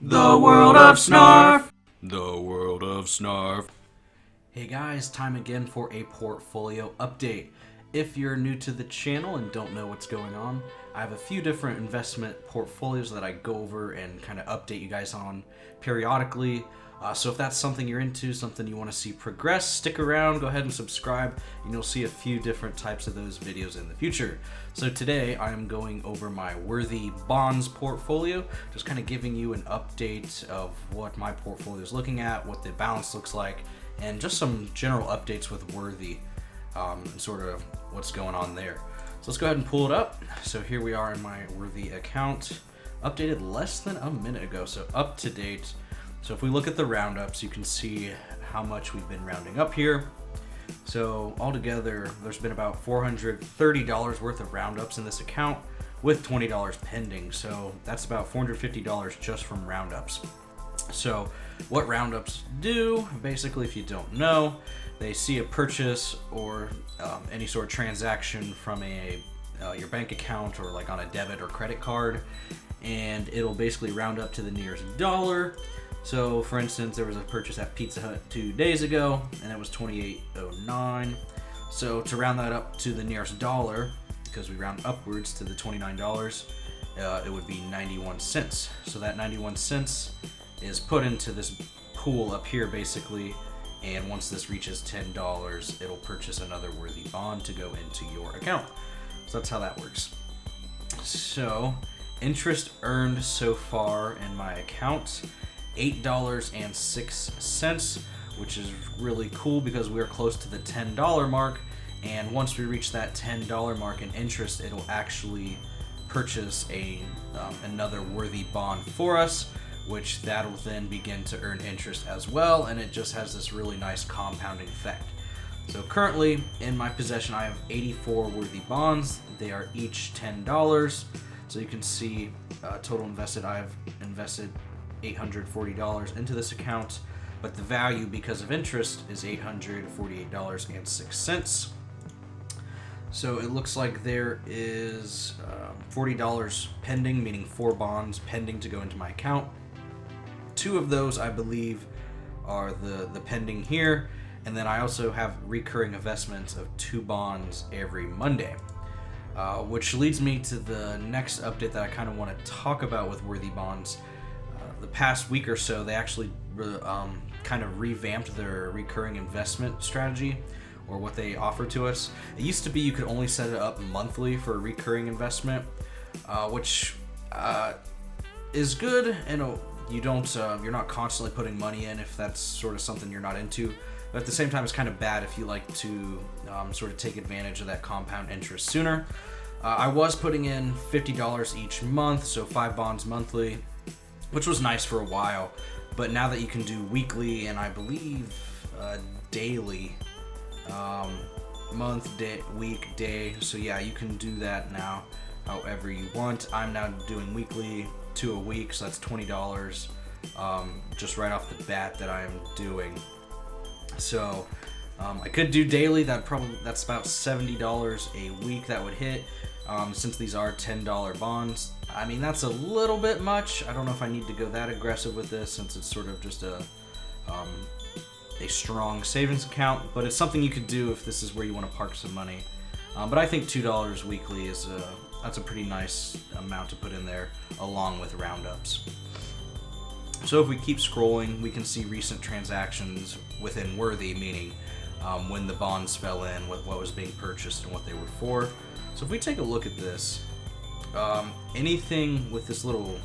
The world of Snarf. The world of Snarf. Hey guys, time again for a portfolio update. If you're new to the channel and don't know what's going on, I have a few different investment portfolios that I go over and kind of update you guys on periodically. So if that's something you're into, something you want to see progress, stick around, go ahead and subscribe, and you'll see a few different types of those videos in the future. So today I am going over my Worthy Bonds portfolio, just kind of giving you an update of what my portfolio is looking at, what the balance looks like, and just some general updates with Worthy, and sort of what's going on there. So let's go ahead and pull it up. So here we are in my Worthy account, updated less than a minute ago, so up to date. So if we look at the roundups, you can see how much we've been rounding up here. So altogether, there's been about $430 worth of roundups in this account with $20 pending. So that's about $450 just from roundups. So what roundups do, basically, if you don't know, they see a purchase or any sort of transaction from your bank account or like on a debit or credit card, and it'll basically round up to the nearest dollar. So, for instance, there was a purchase at Pizza Hut 2 days ago, and it was $28.09. So, to round that up to the nearest dollar, because we round upwards to the $29, it would be 91 cents. So that 91 cents is put into this pool up here, basically, and once this reaches $10, it'll purchase another Worthy bond to go into your account. So that's how that works. So, interest earned so far in my account, $8.06, which is really cool because we're close to the $10 mark, and once we reach that $10 mark in interest, it'll actually purchase another Worthy bond for us, which that'll then begin to earn interest as well, and it just has this really nice compounding effect. So currently in my possession I have 84 Worthy bonds. They are each $10. So you can see total invested, I've invested $840 into this account, but the value because of interest is $848.06. So it looks like there is $40 pending, meaning 4 bonds pending to go into my account. 2 of those I believe are the pending here, and then I also have recurring investments of 2 bonds every Monday. Which leads me to the next update that I kind of want to talk about with Worthy bonds. The past week or so, they actually kind of revamped their recurring investment strategy, or what they offer to us. It used to be you could only set it up monthly for a recurring investment, which is good, and you're not constantly putting money in if that's sort of something you're not into. But at the same time, it's kind of bad if you like to sort of take advantage of that compound interest sooner. I was putting in $50 each month, so 5 bonds monthly, which was nice for a while. But now that you can do weekly and I believe daily, month, day, week, day, so yeah, you can do that now however you want. I'm now doing weekly, 2 a week, so that's $20 just right off the bat that I'm doing. So I could do daily. That's about $70 a week that would hit. Since these are $10 bonds, I mean, that's a little bit much. I don't know if I need to go that aggressive with this, since it's sort of just a strong savings account, but it's something you could do if this is where you want to park some money. But I think $2 weekly that's a pretty nice amount to put in there, along with roundups. So if we keep scrolling, we can see recent transactions within Worthy, meaning when the bonds fell in, what was being purchased, and what they were for. So if we take a look at this, anything with this little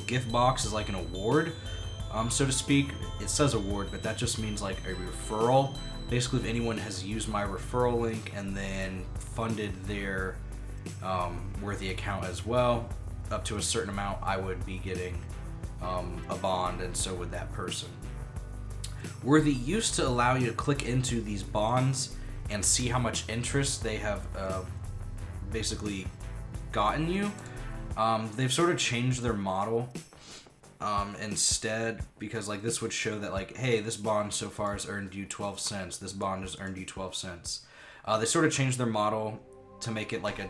gift box is like an award, so to speak. It says award, but that just means like a referral. Basically, if anyone has used my referral link and then funded their Worthy account as well, up to a certain amount, I would be getting a bond, and so would that person. Worthy used to allow you to click into these bonds and see how much interest they have basically gotten you. They've sort of changed their model instead, because like this would show that like, hey, this bond so far has earned you 12 cents, this bond has earned you 12 cents. They sort of changed their model to make it like a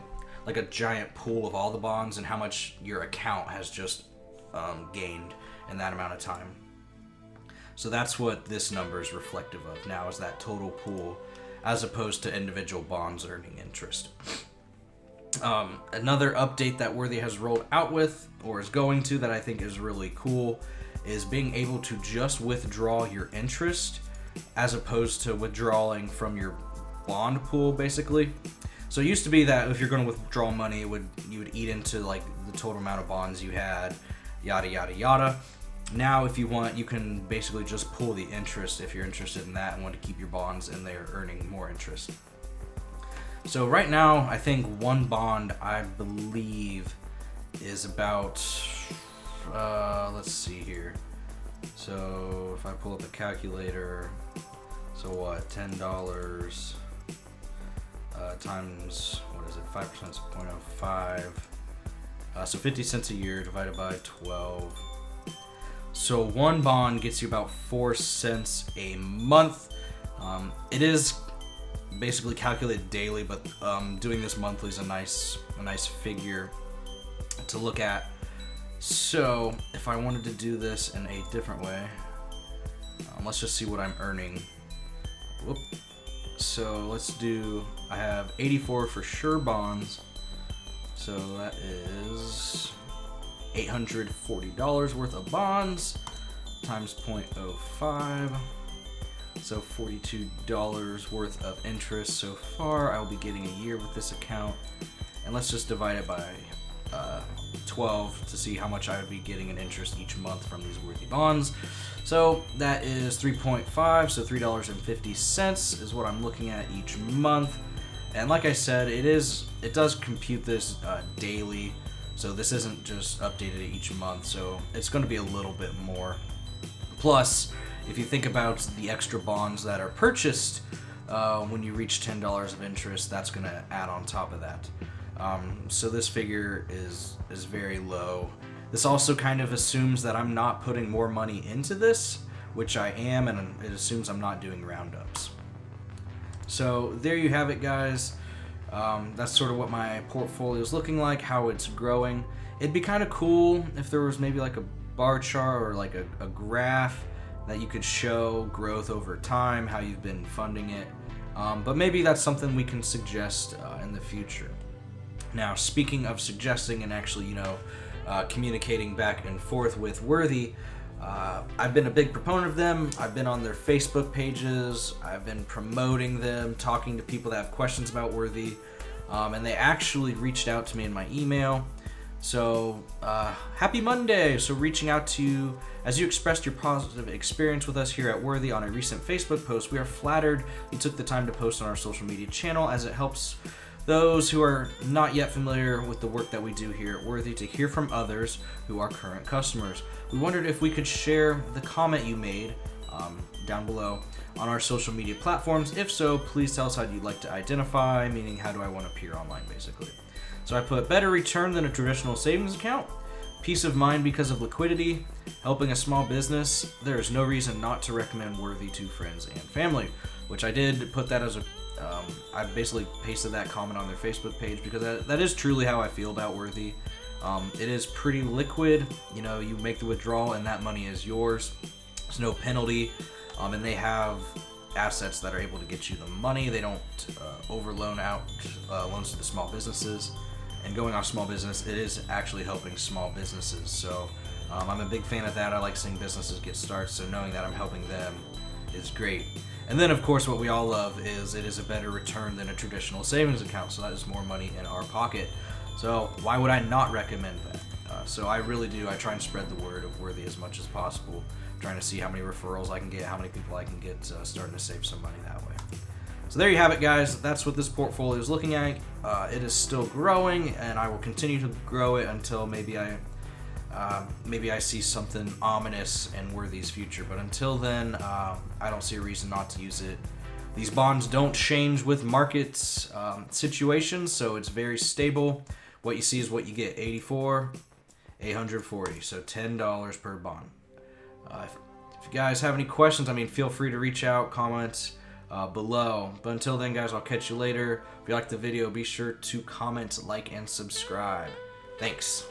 giant pool of all the bonds and how much your account has just gained in that amount of time. So that's what this number is reflective of now, is that total pool as opposed to individual bonds earning interest. Another update that Worthy has rolled out with, or is going to, that I think is really cool, is being able to just withdraw your interest as opposed to withdrawing from your bond pool, basically. So it used to be that if you're going to withdraw money, you would eat into like the total amount of bonds you had, yada yada yada. Now if you want, you can basically just pull the interest if you're interested in that and want to keep your bonds in there earning more interest. So right now, I think one bond, I believe, is about, let's see here. So if I pull up a calculator, so what, $10 times, what is it, 5% is 0.05. So 50 cents a year divided by 12. So one bond gets you about 4 cents a month. It is basically calculated daily, but doing this monthly is a nice figure to look at. So if I wanted to do this in a different way, let's just see what I'm earning. Whoop. So let's do, I have 84 for sure bonds, so that is $840 worth of bonds times 0.05. So $42 worth of interest so far I'll be getting a year with this account. And let's just divide it by 12 to see how much I would be getting in interest each month from these Worthy bonds. So that is 3.5, so $3.50 is what I'm looking at each month. And like I said, it does compute this daily, so this isn't just updated each month, so it's going to be a little bit more. Plus, if you think about the extra bonds that are purchased when you reach $10 of interest, that's going to add on top of that. So this figure is very low. This also kind of assumes that I'm not putting more money into this, which I am, and it assumes I'm not doing roundups. So there you have it, guys. That's sort of what my portfolio is looking like, how it's growing. It'd be kind of cool if there was maybe like a bar chart or like a graph that you could show growth over time, how you've been funding it. But maybe that's something we can suggest in the future. Now, speaking of suggesting and actually, communicating back and forth with Worthy, I've been a big proponent of them. I've been on their Facebook pages. I've been promoting them, talking to people that have questions about Worthy. And they actually reached out to me in my email. So, happy Monday! So reaching out to you, as you expressed your positive experience with us here at Worthy on a recent Facebook post, we are flattered you took the time to post on our social media channel, as it helps those who are not yet familiar with the work that we do here at Worthy to hear from others who are current customers. We wondered if we could share the comment you made down below on our social media platforms. If so, please tell us how you'd like to identify, meaning how do I want to appear online, basically. So I put better return than a traditional savings account, peace of mind because of liquidity, helping a small business. There is no reason not to recommend Worthy to friends and family, which I did put that as a I basically pasted that comment on their Facebook page because that is truly how I feel about Worthy. It is pretty liquid. You make the withdrawal and that money is yours. There's no penalty, and they have assets that are able to get you the money. They don't overloan out loans to the small businesses. And going off small business, it is actually helping small businesses. So I'm a big fan of that. I like seeing businesses get started, so knowing that I'm helping them is great. And then, of course, what we all love is it is a better return than a traditional savings account, so that is more money in our pocket. So why would I not recommend that? So I really do. I try and spread the word of Worthy as much as possible, trying to see how many referrals I can get, how many people I can get starting to save some money that way. So there you have it, guys. That's what this portfolio is looking at. It is still growing, and I will continue to grow it until maybe I see something ominous in Worthy's future. But until then, I don't see a reason not to use it. These bonds don't change with market situations, so it's very stable. What you see is what you get, 84, 840, so $10 per bond. If you guys have any questions, feel free to reach out, comment below. But until then, guys, I'll catch you later. If you liked the video, be sure to comment, like, and subscribe. Thanks.